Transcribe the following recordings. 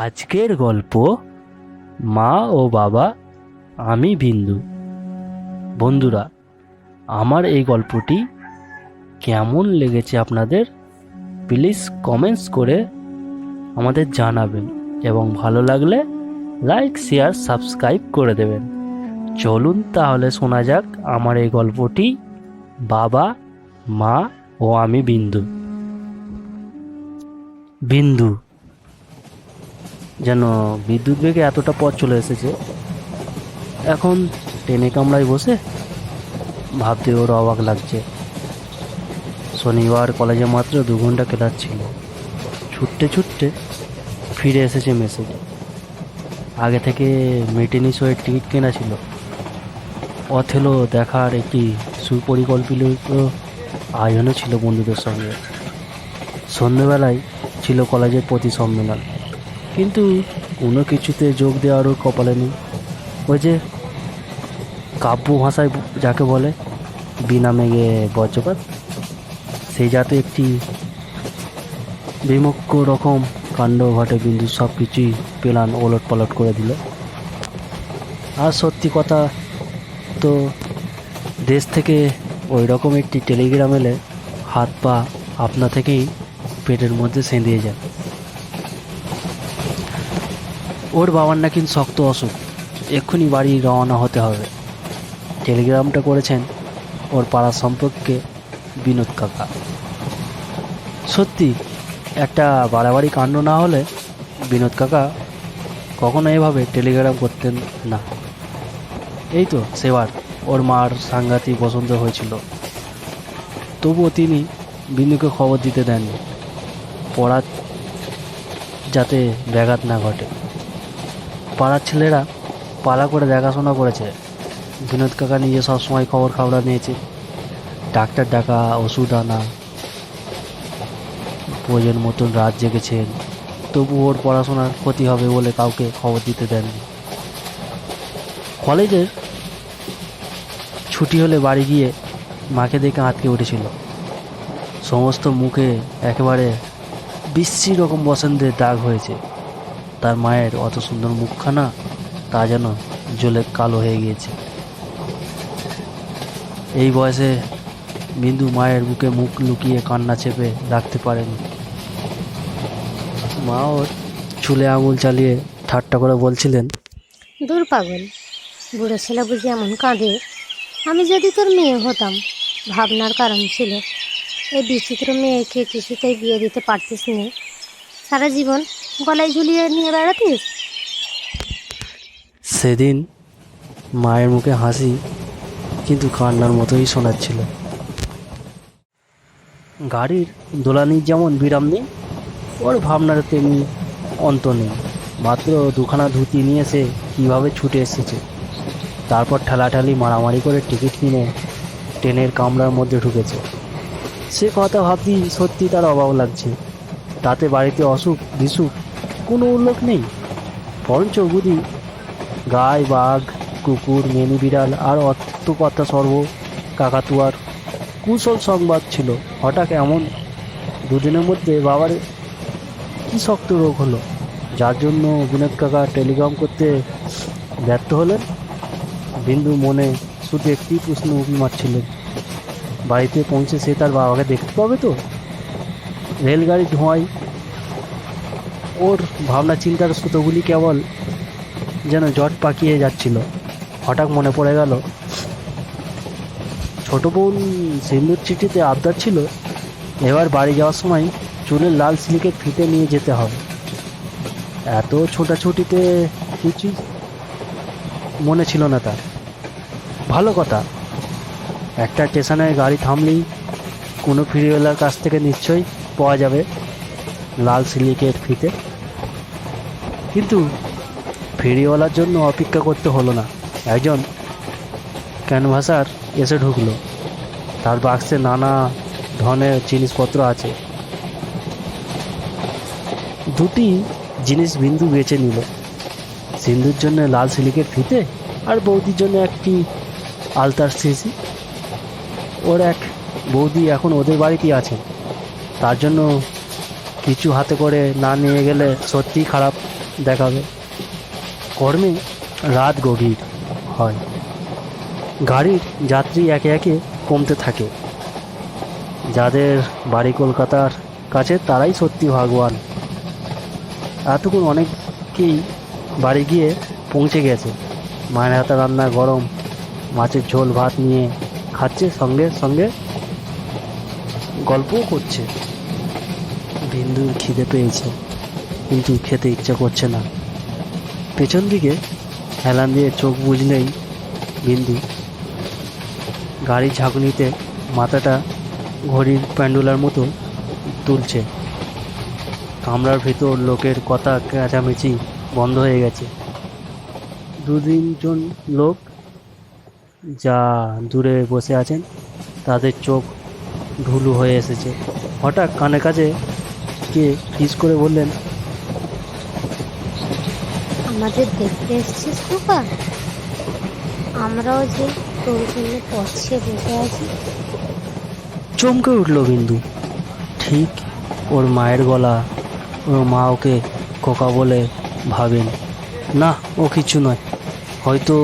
আজকের গল্প মা ও বাবা আমি বিন্দু। বন্ধুরা, আমার এই গল্পটি কেমন লেগেছে আপনাদের প্লিজ কমেন্টস করে আমাদের জানাবেন এবং ভালো লাগলে লাইক শেয়ার সাবস্ক্রাইব করে দেবেন। চলুন তাহলে শোনা যাক আমার এই গল্পটি বাবা মা ও আমি বিন্দু। বিন্দু যেন বিদ্যুৎ বেগে এতটা পথ চলে এসেছে, এখন ট্রেনে কামরায় বসে ভাবতে ওর অবাক লাগছে। শনিবার কলেজে মাত্র 2 ঘন্টা ক্লাস ছিল। ছুটতে ছুটতে ফিরে এসেছে মেসেজে। আগে থেকে মেটিনি শোয়ের টিকিট কেনা ছিল। অথেলো দেখার একটি সুপরিকল্পিত আয়োজনও ছিল বন্ধুদের সঙ্গে। সন্ধ্যেবেলায় ছিল কলেজের প্রতি সম্মেলন, কিন্তু কোনো কিছুতে যোগ দেওয়ারও কপালে নেই। ওই যে কাব্য ভাষায় যাকে বলে বিনা মেঘে বজ্রপাত, সেই যাতে একটি বিমুখ রকম কাণ্ড ঘটে। বিন্দু সব কিছুই প্ল্যান ওলট পালট করে দিল। আর সত্যি কথা তো, দেশ থেকে ওই রকম একটি টেলিগ্রাম এলে হাত পা আপনা থেকেই পেটের মধ্যে সেঁধিয়ে যায়। ওর বাবার নাকি শক্ত অসুখ, এক্ষুনি বাড়ি রওনা হতে হবে। টেলিগ্রামটা করেছেন ওর পাড়ার সম্পর্কে বিনোদ কাকা। সত্যি একটা বাড়াবাড়ি কাণ্ড না হলে বিনোদ কাকা কখনো এভাবে টেলিগ্রাম করতেন না। এই তো সেবার ওর মার সাংঘাতিক পছন্দ হয়েছিল, তবুও তিনি বিন্দুকে খবর দিতে দেননি, পড়ার যাতে ব্যাঘাত না ঘটে। পাড়ার ছেলেরা পালা করে দেখাশোনা করেছে, বিনোদ কাকা নিজে সবসময় খবর খাবড়া নিয়েছে। ডাক্তার ডাকা, ওষুধ আনা, প্রয়োজন মতন রাত জেগেছেন, তবু ওর পড়াশোনার ক্ষতি হবে বলে কাউকে খবর দিতে দেননি। কলেজের ছুটি হলে বাড়ি গিয়ে মাকে দেখে আঁতকে উঠেছিল। সমস্ত মুখে একেবারে বিশ্রী রকম বসন্তের দাগ হয়েছে। তার মায়ের অত সুন্দর মুখখানা তা যেন জ্বলে কালো হয়ে গিয়েছে। এই বয়সে বিন্দু মায়ের বুকে মুখ লুকিয়ে কান্না চেপে রাখতে পারেনি। মা ওর চুলে আঙুল চালিয়ে ঠাট্টা করে বলছিলেন, দূর পাগল, বুড়ো ছেলে বুঝি এমন কাঁদে? আমি যদি তোর মেয়ে হতাম। ভাবনার কারণ ছিল, এই বিচিত্র মেয়েকে কিছুতেই বিয়ে দিতে পারতিস নে, সারা জীবন গলায় ঝুলিয়ে নিয়ে বেড়াতিস। সেদিন মায়ের মুখে হাসি কিন্তু কান্নার মতোই শোনাচ্ছিল। গাড়ির দোলানির যেমন বিরাম নেই, ওর ভাবনার তেমনি অন্ত নেই। মাত্র 2খানা ধুতি নিয়ে সে কীভাবে ছুটে এসেছে, তারপর ঠেলাঠালি মারামারি করে টিকিট কিনে ট্রেনের কামরার মধ্যে ঢুকেছে। সে কথা ভাবতেই সত্যি তার অভাব লাগছে। তাতে বাড়িতে অসুখ বিসুখ কোনো উল্লেখ নেই, বরঞ্চ বুঝি গাই, বাঘ, কুকুর, মেনি বিড়াল আর অত কথা সর্ব কাকাতুয়ার কুশল সংবাদ ছিল। হঠাৎ এমন দুদিনের মধ্যে বাবার কি শক্ত রোগ হলো, যার জন্য বিনোদ কাকা টেলিগ্রাম করতে ব্যর্থ হলেন। বিন্দু মনে শুধু একটি প্রশ্ন উঁকি মারছিলেন, বাড়িতে পৌঁছে সে তার বাবাকে দেখতে পাবে তো? রেলগাড়ির ধোঁয়ায় ওর ভাবনা চিন্তার সুতোগুলি কেবল যেন জট পাকিয়ে যাচ্ছিল। হঠাৎ মনে পড়ে গেল, ছোট বোন সিন্দুর চিঠিতে আবদার ছিল এবার বাড়ি যাওয়ার সময় চুলের লাল সিল্কের ফিতে নিয়ে যেতে হবে। এত ছোটাছুটিতে কিছুই মনে ছিল না তার। ভালো কথা, একটা স্টেশনে গাড়ি থামলেই কোনো ফেরিওয়ালার কাছ থেকে নিশ্চয়ই পাওয়া যাবে লাল সিল্কের ফিতে। কিন্তু ফেরিওয়ালার জন্য অপেক্ষা করতে হলো না। একজন ক্যানভাসার এসে ঢুকলো। তার বাক্সে নানা ধরনের জিনিসপত্র আছে। দুটি জিনিস বিন্দু বেছে নিল, সিন্ধুর জন্য লাল সিল্কের ফিতে আর বৌদির জন্য একটি আলতার শিশি। ওর এক বৌদি এখন ওদের বাড়িতেই আছেন, তার জন্য কিছু হাতে করে না নিয়ে গেলে সত্যিই খারাপ। দেখাবে। কর্মে রাত গভীর হয়, গাড়ির যাত্রী একে একে কমতে থাকে। যাদের বাড়ি কলকাতার কাছে তারাই সত্যি ভাগ্যবান। এতক্ষণ অনেকেই বাড়ি গিয়ে পৌঁছে গেছে। মায়ের হাতে রান্না গরম মাছের ঝোল ভাত নিয়ে খাচ্ছে, সঙ্গে সঙ্গে গল্পও করছে। বিন্দুর খিদে পেয়েছে, কিন্তু খেতে ইচ্ছা করছে না। পেছন দিকে হেলান দিয়ে চোখ বুঝলেই বিন্দু গাড়ির ঝাঁকুনিতে মাথাটা ঘড়ির প্যান্ডুলার মতো তুলছে। কামরার ভেতর লোকের কথা চেঁচামেচি বন্ধ হয়ে গেছে। দু তিনজন লোক যা দূরে বসে আছেন তাদের চোখ ঢুলু হয়ে এসেছে। হঠাৎ কানের কাছে কে ফিস করে বললেন, আমাদের দেখতে এসেছিস খোকা? আমরাও যে তোর জন্য পথে বসে আছি। চমকে উঠল বিন্দু। ঠিক ওর মায়ের গলা। ওর মা ওকে খোকা বলে ভাবেন না, ও কিছু নয়। হয়তো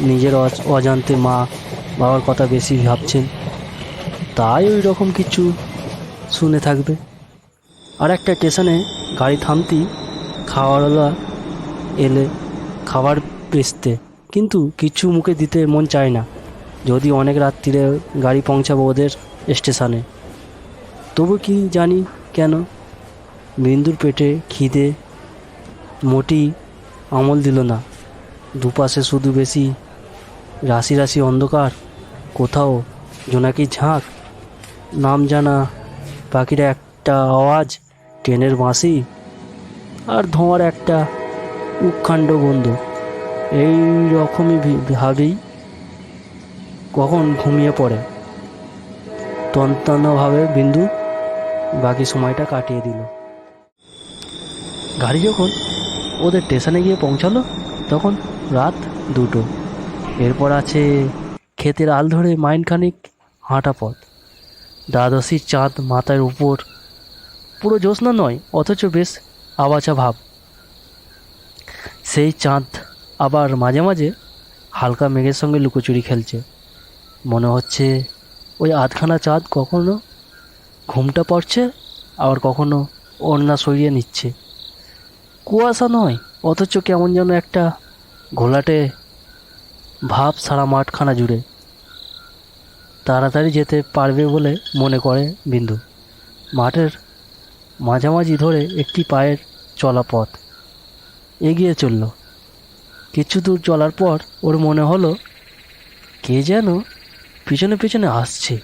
নিজের অজান্তে মা বাবার কথা বেশি ভাবছেন, তাই ওই রকম কিছু শুনে থাকবে। আর একটা স্টেশনে গাড়ি থামতেই খাওয়ারওয়ালা এলে খাবার বেচতে, কিন্তু কিছু মুখে দিতে মন চায় না, যদি অনেক রাত্রিরে গাড়ি পৌঁছাবো ওদের স্টেশনে। তবু কি জানি কেন বিন্দুর পেটে খিদে মোটেই আমল দিল না। দুপাশে শুধু বেশি রাশি রাশি অন্ধকার, কোথাও জোনাকি ঝাঁক, নাম জানা পাখির একটা আওয়াজ, ট্রেনের বাঁশি, আর ধোঁয়ার একটা উৎখাণ্ড গন্ধ। এই রকমই ভাবেই কখন ঘুমিয়ে পড়ে। তন্তান্নভাবে বিন্দু বাকি সময়টা কাটিয়ে দিল। গাড়ি যখন ওদের স্টেশনে গিয়ে পৌঁছালো তখন রাত 2টো। এরপর আছে ক্ষেতের আল ধরে মাইলখানিক হাঁটা পথ। দ্বাদশীর চাঁদ মাথার উপর, পুরো জ্যোৎস্না নয় অথচ বেশ আবাছা ভাব। সেই চাঁদ আবার মাঝে মাঝে হালকা মেঘের সঙ্গে লুকোচুরি খেলছে। মনে হচ্ছে ওই আধখানা চাঁদ কখনো ঘুমটা পড়ছে, আবার কখনো ওড়না সরিয়ে নিচ্ছে। কুয়াশা নয়, অথচ কেমন যেন একটা ঘোলাটে ভাব সারা মাঠখানা জুড়ে। তাড়াতাড়ি যেতে পারবে বলে মনে করে বিন্দু। মাঠের মাঝামাঝি ধরে একটি পায়ের চলা পথ এগিয়ে চলল। কিছু দূর চলার পর ওর মনে হলো কে যেন পিছনে পিছনে আসছে।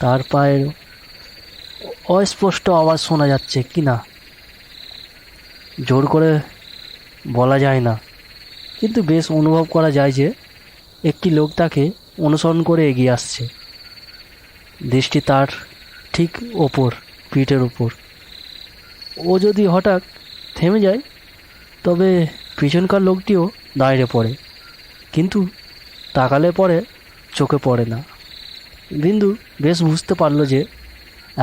তার পায়ের অস্পষ্ট আওয়াজ শোনা যাচ্ছে কি না, জোর করে বলা যায় না, কিন্তু বেশ অনুভব করা যায় যে একটি লোক তাকে অনুসরণ করে এগিয়ে আসছে। দৃষ্টি তার ঠিক ওপর, পিঠের ওপর। ও যদি হঠাৎ থেমে যায় তবে পিছনকার লোকটিও দাঁড়িয়ে পড়ে, কিন্তু তাকালে পরে চোখে পড়ে না। বিন্দু বেশ বুঝতে পারল যে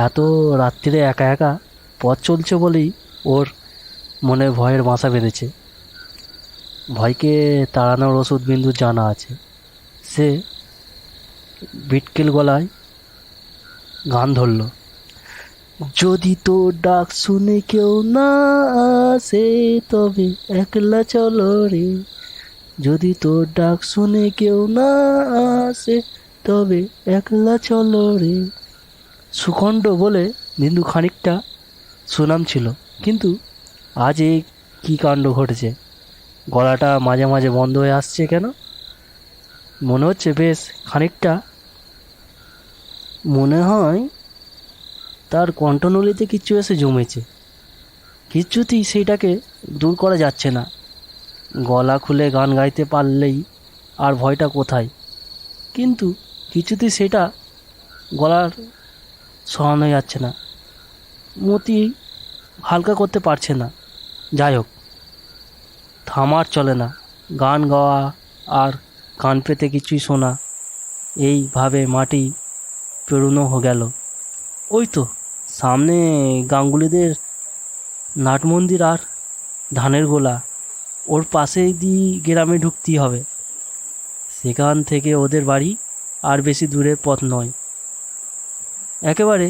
এত রাত্রিরে একা একা পথ চলছে বলেই ওর মনে ভয়ের বাসা বেঁধেছে। ভয়কে তাড়ানোর ওষুধ বিন্দুর জানা আছে। সে বিটকেল গলায় গান ধরল, যদি তোর ডাক শুনে কেউ না আসে তবে একলা চলো রে, যদি তোর ডাক শুনে কেউ না আসে তবে একলা চলো রে। সুখণ্ড বলে বিন্দু খানিকটা সুনাম ছিল, কিন্তু আজ এই কী কাণ্ড ঘটেছে? গলাটা মাঝে মাঝে বন্ধ হয়ে আসছে কেন? মনে হচ্ছে বেশ খানিকটা, মনে হয় তার কণ্ঠনলীতে কিছু এসে জমেছে। কিছুতেই সেইটাকে দূর করা যাচ্ছে না। গলা খুলে গান গাইতে পারলেই আর ভয়টা কোথায়, কিন্তু কিছুতেই সেটা গলার সরানো যাচ্ছে না, মতি হালকা করতে পারছে না। যাই হোক, থামার চলে না, গান গাওয়া আর কান পেতে কিছুই শোনা, এইভাবে মাটি পেরোনো গেল। ওই তো সামনে গাঙ্গুলিদের নাট মন্দির, আর ধানের গোলা, ওর পাশেই দিয়ে গ্রামে ঢুকতেই হবে। সেখান থেকে ওদের বাড়ি আর বেশি দূরের পথ নয়, একেবারে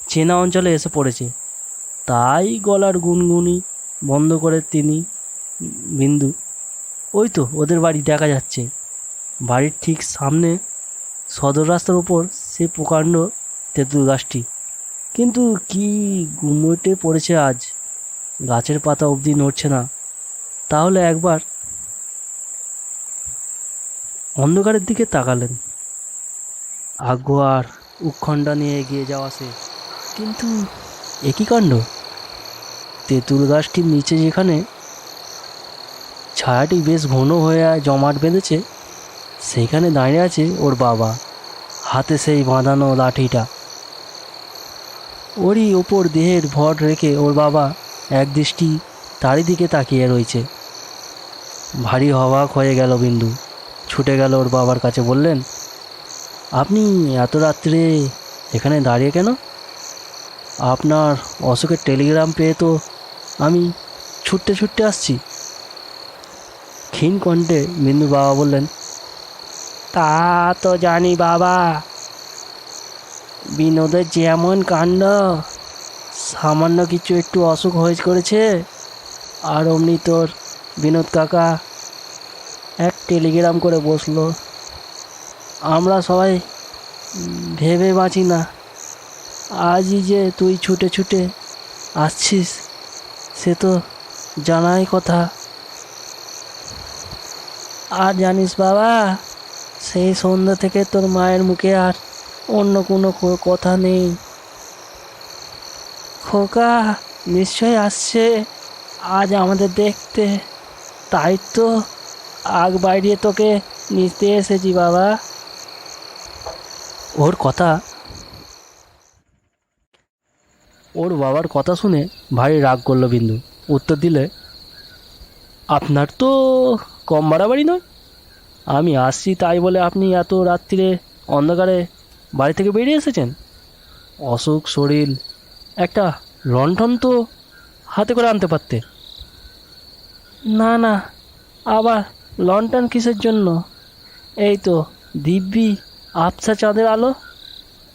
চেনা অঞ্চলে এসে পড়েছে। তাই গলার গুনগুনি বন্ধ করে তিনি বিন্দু, ওই তো ওদের বাড়ি দেখা যাচ্ছে। বাড়ির ঠিক সামনে সদর রাস্তার ওপর সে প্রকাণ্ড তেঁতুল গাছটি, কিন্তু কি গুমোটে পড়েছে আজ, গাছের পাতা অবধি নড়ছে না। তাহলে একবার অন্ধকারের দিকে তাকালেন। আগ্রহ আর উৎকণ্ঠা নিয়ে এগিয়ে যাওয়া সে, কিন্তু একই কাণ্ড, তেঁতুল গাছটির নিচে যেখানে ছায়াটি বেশ ঘন হয়ে জমাট বেঁধেছে, সেইখানে দাঁড়িয়ে আছে ওর বাবা, হাতে সেই বাঁধানো লাঠিটা। ওরই ওপর দেহের ভর রেখে ওর বাবা এক দৃষ্টি তারই দিকে তাকিয়ে রয়েছে। ভারী অবাক হয়ে গেল বিন্দু, ছুটে গেল ওর বাবার কাছে, বললেন, আপনি এত রাত্রে এখানে দাঁড়িয়ে কেন? আপনার অশোকের টেলিগ্রাম পেয়ে তো আমি ছুটতে ছুটতে আসছি। ক্ষীণ কণ্ঠে বিন্দুর বাবা বললেন, তা তো জানি বাবা, বিনোদের যেমন কাণ্ড, সামান্য কিছু একটু অসুখ হয়ে করেছে আর অমনি তোর বিনোদ কাকা এক টেলিগ্রাম করে বসলো। আমরা সবাই ভেবে বাঁচি না আজই যে তুই ছুটে ছুটে আসছিস, সে তো জানাই কথা। আর জানিস বাবা, সেই সন্ধ্যা থেকে তোর মায়ের মুখে আর অন্য কোনো কথা নেই। খোকা নিশ্চয় আসছে আজ আমাদের দেখতে, তাই তো আগ বাইরে তোকে নিতে এসেছি বাবা। ওর বাবার কথা শুনে ভারী রাগ করলো বিন্দু। উত্তর দিলে, আপনার তো কম বাড়াবাড়ি নয়। আমি আসছি তাই বলে আপনি এত রাত্রিরে অন্ধকারে বাড়ি থেকে বেরিয়ে এসেছেন? অসুখ শরীর, একটা লণ্ঠন তো হাতে করে আনতে পারতে। না না, আবার লণ্ঠন কিসের জন্য? এই তো দিব্যি আবছা চাঁদের আলো,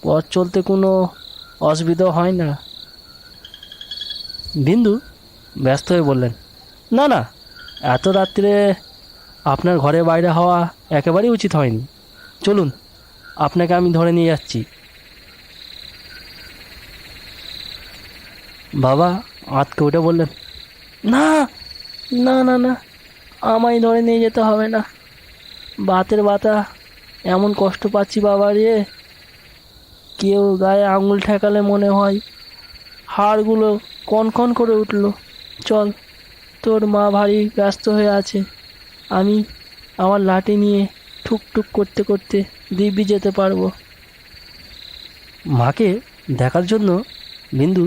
পথ চলতে কোনো অসুবিধা হয় না। বিন্দু ব্যস্ত হয়ে বললেন, না না, এত রাত্রে আপনার ঘরে বাইরে হওয়া একেবারেই উচিত হয়নি। চলুন, আপনাকে আমি ধরে নিয়ে যাচ্ছি। বাবা আঁতকে উঠে বললেন, না না না না, আমায় ধরে নিয়ে যেতে হবে না। বাতের বাতা এমন কষ্ট পাচ্ছি বাবা রে, কেউ গায়ে আঙুল ঠেকালে মনে হয় হাড়গুলো কনকন করে উঠল। চল, তোর মা ভারী ব্যস্ত হয়ে আছে, আমি আমার লাঠি নিয়ে ঠুকঠুক করতে করতে দিব্যি যেতে পারবো। মাকে দেখার জন্য বিন্দু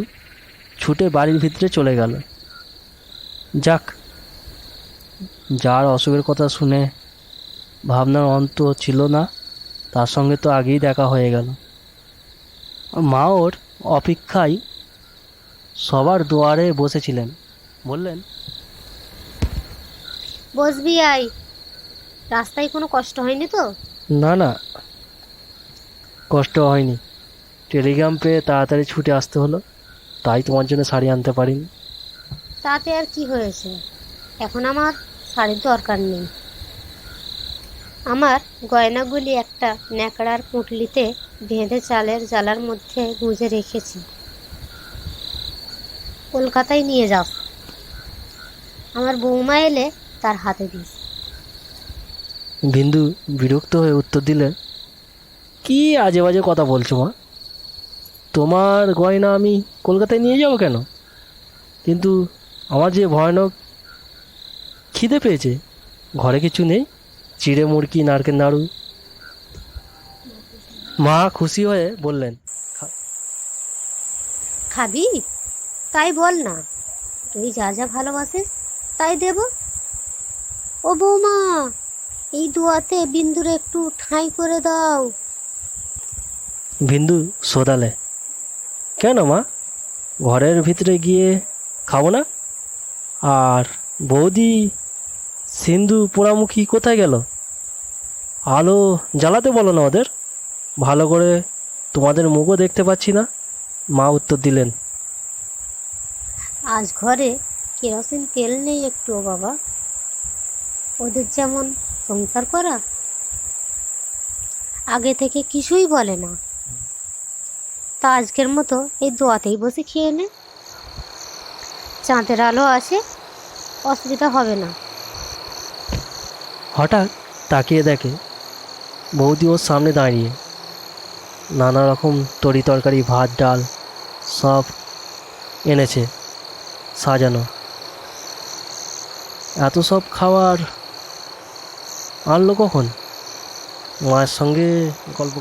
ছুটে বাড়ির ভিতরে চলে গেল। যাক, যার অসুখের কথা শুনে ভাবনার অন্ত ছিল না, তার সঙ্গে তো আগেই দেখা হয়ে গেল। মা ওর অপেক্ষায় সবার দুয়ারে বসেছিলেন। বললেন, বসবি আই, রাস্তায় কোনো কষ্ট হয়নি তো? না না, কষ্ট হয়নি। টেলিগ্রাম পেয়ে তাড়াতাড়ি ছুটে আসতে হলো, তাই তোমার জন্য শাড়ি আনতে পারিনি। তাতে আর কি হয়েছে, এখন আমার শাড়ির দরকার নেই। আমার গয়নাগুলি একটা ন্যাকড়ার পুঁটলিতে বেঁধে চালের জালার মধ্যে গুঁজে রেখেছি, কলকাতায় নিয়ে যাও। আমার বৌমা এলে তার হাতে দিস। বিন্দু বিরক্ত হয়ে উত্তর দিলেন, কি আজে বাজে কথা বলছো মা? তোমার গয়না আমি কলকাতায় নিয়ে যাব কেন? কিন্তু আমার যে ভয়ানক খিদে পেয়েছে, ঘরে কিছু নেই, চিড়ে মুড়কি নারকেল নাড়ু। মা খুশি হয়ে বললেন, খাবি? তাই বল না, তুই যা যা ভালোবাসিস তাই দেব। ও বৌমা, এই দুয়াতে বিন্দুরে একটু ঠাঁই করে দাও। বিন্দু সোদালে, কেন মা, ঘরের ভিতরে গিয়ে খাবো না? আর বৌদি সিন্ধু পোড়ামুখী কোথায় গেল? আলো জ্বালাতে বলো না ওদের, ভালো করে তোমাদের মুখও দেখতে পাচ্ছি না। মা উত্তর দিলেন। আজ ঘরে কেরোসিন তেল নেই একটুও বাবা। ওদের যেমন সংসার করা, আগে থেকে কিছুই বলে না। তা আজকের মতো এই দোয়াতেই বসে খেয়ে নে, চাঁদের আলো আসে, অসুবিধা হবে না। হঠাৎ তাকিয়ে দেখে বৌদি ওর সামনে দাঁড়িয়ে, নানা রকম তরি তরকারি, ভাত ডাল সব এনেছে সাজানো। এত সব খাবার আনলো কখন? মায়ের সঙ্গে গল্প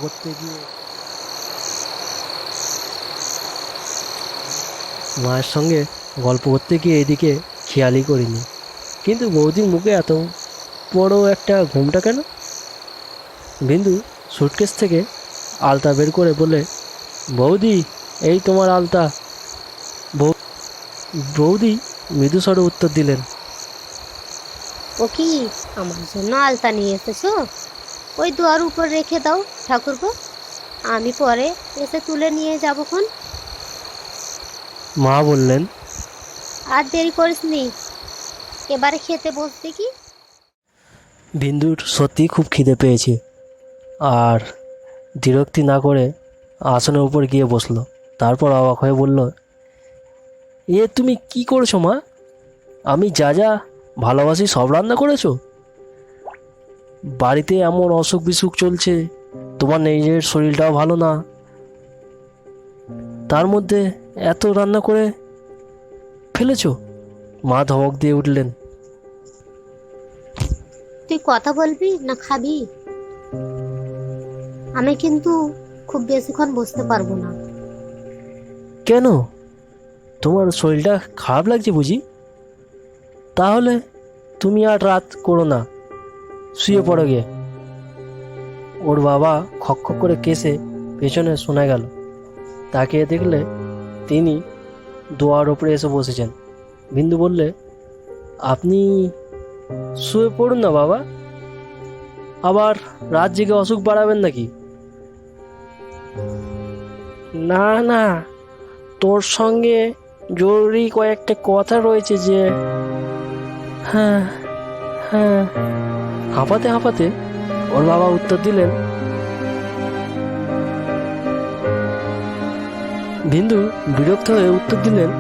করতে গিয়ে এদিকে খেয়ালই করিনি। কিন্তু বৌদির মুখে এত বড় একটা ঘুমটা কেন? বিন্দু সুটকেস থেকে আলতা বের করে বলে, বৌদি এই তোমার আলতা। বৌদি মৃদু স্বরে উত্তর দিলেন, ও কি আমার জন্য আলতা নিয়ে এসেছো? ওই দোয়ার উপর রেখে দাও ঠাকুরপো, আমি পরে এসে তুলে নিয়ে যাবখন। মা বললেন, আর দেরি করিসনি, এবারে খেতে বস দেখি। বিন্দুর সত্যিই খুব খিদে পেয়েছে, আর বিরক্তি না করে আসনের উপর গিয়ে বসলো। তারপর অবাক হয়ে বলল, তুমি কি করেছো মা? আমি যা যা ভালোবাসি সব রান্না করেছো? বাড়িতে এমন অসুখ বিসুখ চলছে, তোমার নিজের শরীরটাও ভালো না, তার মধ্যে এত রান্না করে ফেলেছো? মা ধমক দিয়ে উঠলেন। তুই কথা বলবি না খাবি? আমি কিন্তু খুব বেশিক্ষণ বসতে পারবো না। কেন, তোমার শরীরটা খারাপ লাগছে বুঝি? তাহলে তুমি আর রাত করো না, শুয়ে পড়ো গিয়ে। ওর বাবা খক খক করে কেসে পেছনে শোনা গেল। তাকিয়ে দেখলে তিনি দোয়ার ওপরে এসে বসেছেন। বিন্দু বললে, আপনি শুয়ে পড়ুন না বাবা, আবার রাত জেগে অসুখ বাড়াবেন নাকি? না না, তোর সঙ্গে জরুরি কয়েকটা কথা রয়েছে যে। হ্যাঁ হ্যাঁ, হাঁপাতে হাঁপাতে ওর বাবা উত্তর দিলেন। বিন্দু বিরক্ত হয়ে উত্তর দিলেন,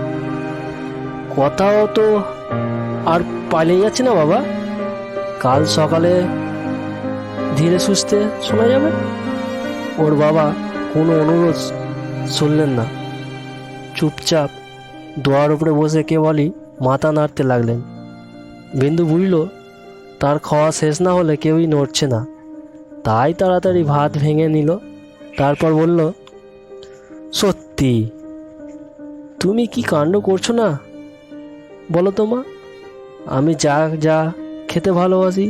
কথাও তো আর পালিয়ে যাচ্ছে না বাবা, কাল সকালে ধীরে সুস্থে শোনা যাবে। ওর বাবা কোনো অনুরোধ শুনলেন না, চুপচাপ দোয়ার উপরে বসে কেবলই মাথা নাড়তে লাগলেন। বিন্দু বুঝল তার খাওয়া শেষ না হলে কেউই নড়ছে না, তাই তাড়াতাড়ি ভাত ভেঙে নিল। তারপর বলল, সত্যি তুমি কি কাণ্ড করছো না বলো তো মা? আমি যা যা খেতে ভালোবাসি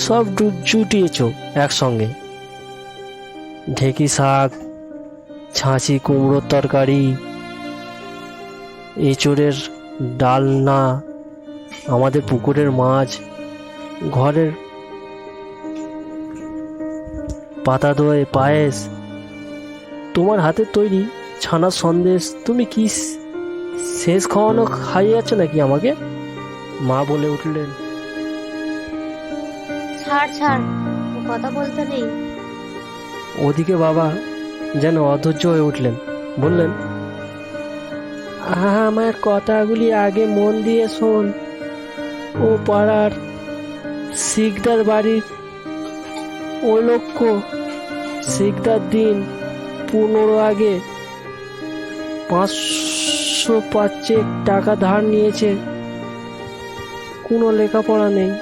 সব জুটিয়েছ একসঙ্গে। ঢেঁকি শাক, ছাঁচি কুমড়োর তরকারি, এঁচোড়ের ডালনা, আমাদের পুকুরের মাছ, ঘরের পাতা দই পায়েস, তোমার হাতের তৈরি ছানার সন্দেশ। তুমি কি শেষ খাওয়ানো খাইয়ে যাচ্ছ নাকি আমাকে? মা বলে উঠলেন। ছাড় ছাড়, ও কথা বলতে নেই। ওদিকে বাবা যেন অধৈর্য হয়ে উঠলেন, বললেন, আমার কথাগুলি আগে মন দিয়ে শোন। ও পাড়ার শিকদার বাড়ির ও লক্ষ্য শিকদার দিন 15 আগে 500 পাঁচেক টাকা ধার নিয়েছে। কোনো লেখাপড়া নেই,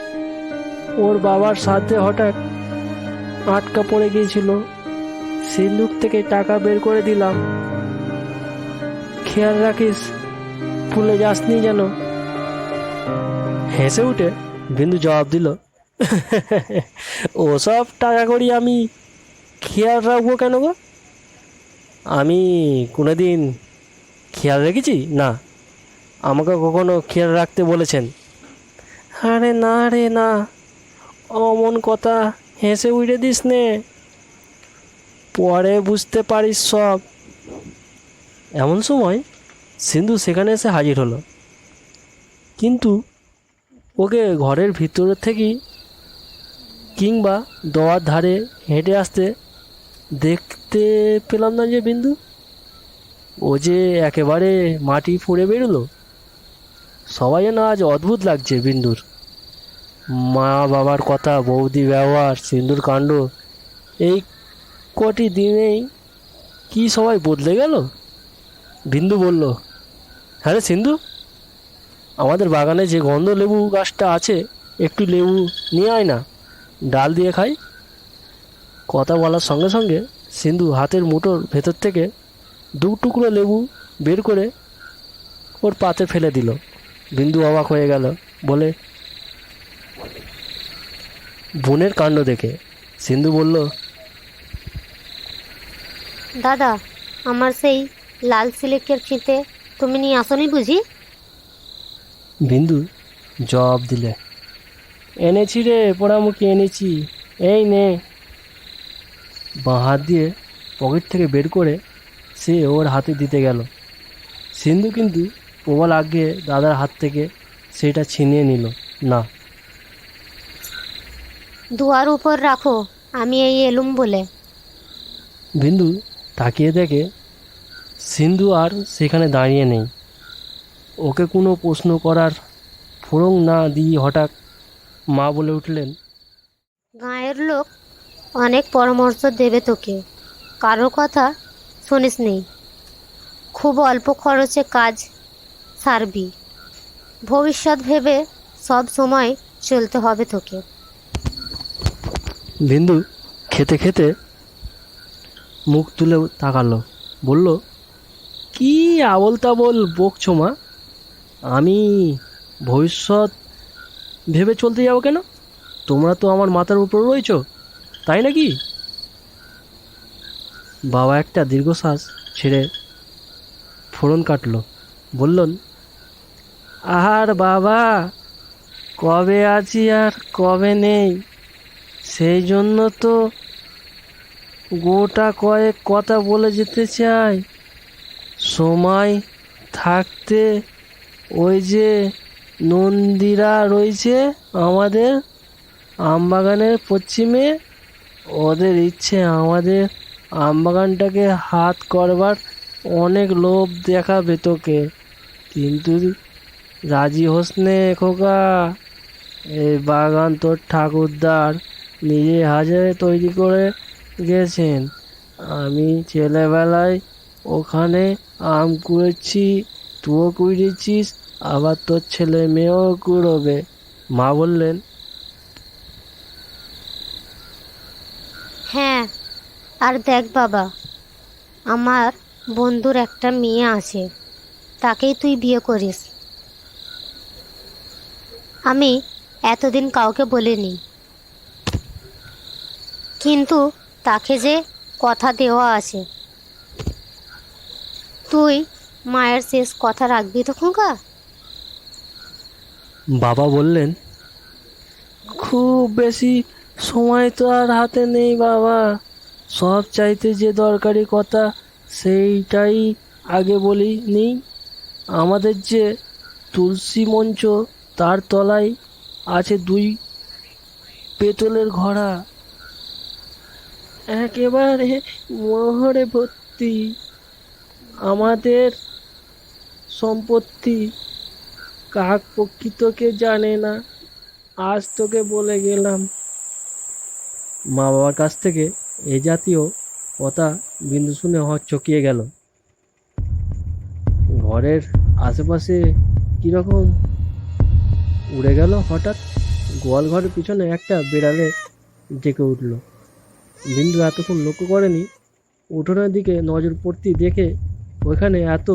ওর বাবার সাথে হঠাৎ আটকা পড়ে গিয়েছিল, সিন্ধুক থেকে টাকা বের করে দিলাম, খেয়াল রাখিস ভুলে যাসনি যেন। হেসে উঠে বিন্দু জবাব দিল, ওসব টাকা করি আমি খেয়াল রাখবো কেন গো? আমি কোনোদিন খেয়াল রেখেছি না, আমাকে কখনো খেয়াল রাখতে বলেছেন? আরে না রে না, অমন কথা হেসে উড়ে দিস নে, পরে বুঝতে পারিস সব। এমন সময় সিন্ধু সেখানে এসে হাজির হলো, কিন্তু ওকে ঘরের ভিতর থেকেই কিংবা দোয়ার ধারে হেঁটে আসতে দেখতে পেলাম না যে বিন্দু। ও যে একেবারে মাটি ফুঁড়ে বেরোলো। সবাই যেন আজ অদ্ভুত লাগছে বিন্দুর। মা বাবার কথা, বৌদি ব্যবহার, সিন্ধুর কাণ্ড, এই কটি দিনেই কি সবাই বদলে গেল। বিন্দু বলল, হ্যাঁ রে সিন্ধু, আমাদের বাগানে যে গন্ধ লেবু গাছটা আছে, একটু লেবু নিয়ে আয় না, ডাল দিয়ে খাই। কথা বলার সঙ্গে সঙ্গে সিন্ধু হাতের মুঠোর ভেতর থেকে দু টুকরো লেবু বের করে ওর পাতে ফেলে দিল। বিন্দু অবাক হয়ে গেল, বলে, বোনের কাণ্ড দেখে। সিন্ধু বলল, দাদা, আমার সেই লাল সিল্কের ফিতে তুমি নিয়ে আসনি বুঝি? বিন্দু জবাব দিলে, এনেছি রে পোড়ামুখী, এনেছি, এই নে। বাঁ হাত দিয়ে পকেট থেকে বের করে সে ওর হাতে দিতে গেল। সিন্ধু কিন্তু প্রবল আগ্রহে দাদার হাত থেকে সেটা ছিনিয়ে নিল না। দুয়ার উপর রাখো, আমি এই এলুম বলে। বিন্দু তাকিয়ে দেখে সিন্ধু আর সেখানে দাঁড়িয়ে নেই। ওকে কোনো প্রশ্ন করার ফোড়ং না দিয়ে হঠাৎ মা বলে উঠলেন, গাঁয়ের লোক অনেক পরামর্শ দেবে তোকে, কারো কথা শুনিস নেই। খুব অল্প খরচে কাজ সারবি, ভবিষ্যৎ ভেবে সব সময় চলতে হবে তোকে। বিন্দু খেতে খেতে মুখ তুলে তাকালো, বলল, কি আবল তাবল বকছো মা? আমি ভবিষ্যৎ ভেবে চলতে যাবো কেন? তোমরা তো আমার মাথার উপর রয়েছো, তাই নাকি? বাবা একটা দীর্ঘশ্বাস ছেড়ে ফোড়ন কাটলো, বললেন, আর বাবা, কবে আছি আর কবে নেই, সেই জন্য তো গোটা কয়েক কথা বলে যেতে চাই। সময় থাকতে ওই যে নন্দীরা রয়েছে আমাদের আমবাগানের পশ্চিমে, ওদের ইচ্ছে আমাদের আমবাগানটাকে হাত করবার অনেক লোভ দেখাবে তোকে, কিন্তু রাজি হোস নে খোকা। এই বাগান তোর ঠাকুরদার নিজে হাজারে তৈরি করে গেছেন। আমি ছেলেবেলায় ওখানে আম কুড়েছি, তুইও কুড়িয়েছিস, আবার তোর ছেলে মেয়েও কুড়োবে। মা বললেন, হ্যাঁ, আর দেখ বাবা, আমার বন্ধুর একটা মেয়ে আছে, তাকেই তুই বিয়ে করিস। আমি এতদিন কাউকে বলিনি, কিন্তু তাকে যে কথা দেওয়া আছে। তুই মায়ের শেষ কথা রাখবি তো খোকা? বাবা বললেন, খুব বেশি সময় তো আর হাতে নেই বাবা, সব চাইতে যে দরকারি কথা সেইটাই আগে বলি নি। আমাদের যে তুলসী মঞ্চ, তার তলায় আছে 2 পেতলের ঘড়া, একেবারে মোহরে ভর্তি, আমাদের সম্পত্তি। কাক প্রকৃতকে জানে না, আজ তোকে বলে গেলাম। মা বাবার কাছ থেকে এ জাতীয় কথা বিন্দু শুনে চকিয়ে গেল। ঘরের আশেপাশে কীরকম উড়ে গেল হঠাৎ। গোয়াল ঘরের পিছনে একটা বেড়ালে ডেকে উঠল। বিন্দু এতক্ষণ লক্ষ্য করেনি, উঠোনের দিকে নজর পড়তেই দেখে ওইখানে এত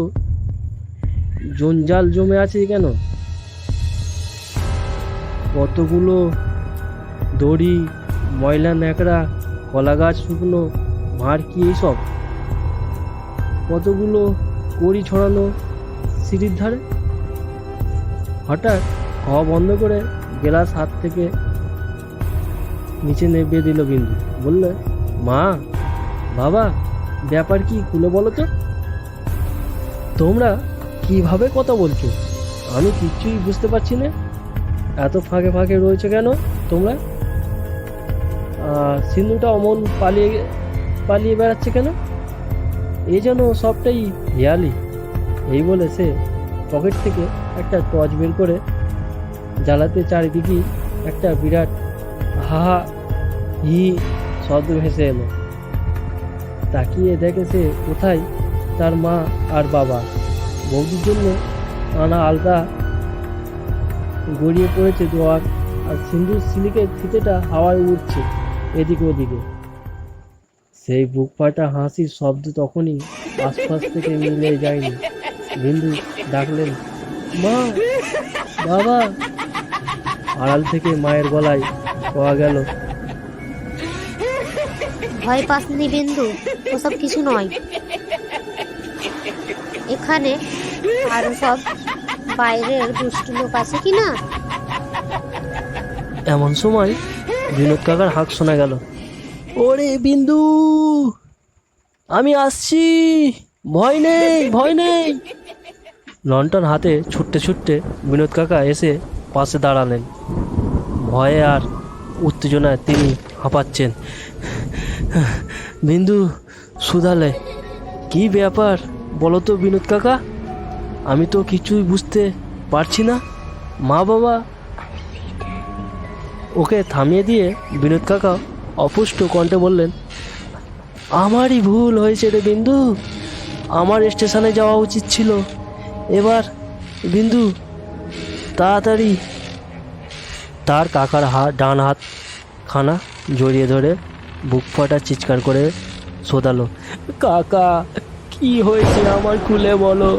জঞ্জাল জমে আছে কেন। কতগুলো দড়ি, ময়লা ন্যাকড়া, কলা গাছ শুকনো, ভাঁড়কি, এইসব কতগুলো কড়ি ছড়ানো সিঁড়ির ধারে। হঠাৎ খাওয়া বন্ধ করে গ্লাস হাত থেকে নিচে নেমে দিল বিন্দু। বললে, মা, বাবা, ব্যাপার কি খুলে বলো তো। তোমরা কিভাবে কথা বলছো? আমি কিচ্ছুই বুঝতে পারছি না। এত ফাঁকে ফাঁকে রয়েছে কেন তোমরা? সিন্ধুটা অমন পালিয়ে পালিয়ে বেড়াচ্ছে কেন? এই যেন সবটাই হেয়ালি। এই বলে সে পকেট থেকে একটা টর্চ বের করে জ্বালাতে চারিদিকে একটা বিরাট হাহা হি শব্দ ভেসে এলো। তাকিয়ে দেখে সে কোথায় তার মা আর বাবা। বৌদির জন্য আনা আলতা গড়িয়ে পড়েছে জোয়ার, আর সিন্ধুর সিলিকের ফিতেটা হাওয়ায় উঠছে এদিকে ওদিকে। সেই বুক ফাটা হাসির শব্দ তখনই আশপাশ থেকে মিলে যায়নি। বিন্দু ডাকলেন, মা, বাবা। আড়াল থেকে মায়ের গলায় পাওয়া গেল, ভয় পাসনি বিন্দু, ওসব কিছু নয়। এখানে আরো সব বাইরের দুষ্টু লোক আছে কি না? এমন সময় বিনোদ কাকার হাঁক শোনা গেল, ওরে বিন্দু, আমি আসছি, ভয় নেই, ভয় নেই। লন্ঠন হাতে ছুটতে ছুটতে বিনোদ কাকা এসে পাশে দাঁড়ালেন। ভয়ে আর উত্তেজনায় তিনি হাঁপাচ্ছেন। বিন্দু শুধালে, কি ব্যাপার বলো তো বিনোদ কাকা? আমি তো কিছুই বুঝতে পারছি না। মা, বাবা। ওকে থামিয়ে দিয়ে বিনোদ কাকা অপুষ্ট কণ্ঠে বললেন, আমারই ভুল হয়েছে রে বিন্দু, আমার স্টেশনে যাওয়া উচিত ছিল। এবার বিন্দু তাড়াতাড়ি। তার কাকার ডান হাত খানা জড়িয়ে ধরে বুক ফাটা চিৎকার করে শোধালো, কাকা, কি হয়েছে আমার খুলে বলো।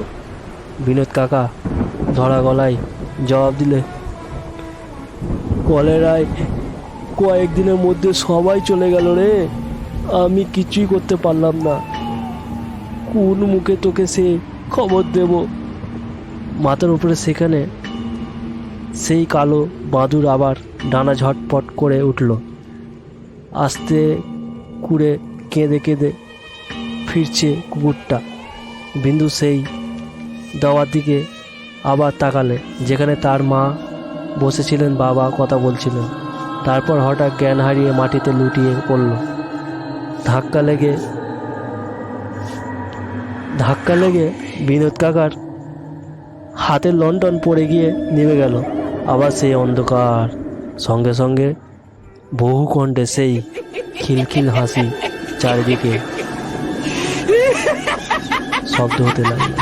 বিনোদ কাকা ধরা গলায় জবাব দিলে, কলেরায় কয়েকদিনের মধ্যে সবাই চলে গেল রে, আমি কিছুই করতে পারলাম না। কোন মুখে তোকে সে খবর দেব? মাথার উপরে সেখানে সেই কালো বাদুর আবার ডানা ঝটপট করে উঠল। আস্তে কুড়ে কেঁদে কেঁদে ফিরছে কুকুরটা। বিন্দু সেই দাওয়ার দিকে আবার তাকালে, যেখানে তার মা বসেছিলেন, বাবা কথা বলছিলেন। তারপর হঠাৎ জ্ঞান হারিয়ে মাটিতে লুটিয়ে পড়ল। ধাক্কা লেগে বিনোদ কাকার হাতের লণ্ঠন পড়ে গিয়ে নেমে গেল। আবার সেই অন্ধকার, সঙ্গে সঙ্গে বহু কণ্ঠে সেই খিলখিল হাসি চারিদিকে শব্দ হতে লাগলো।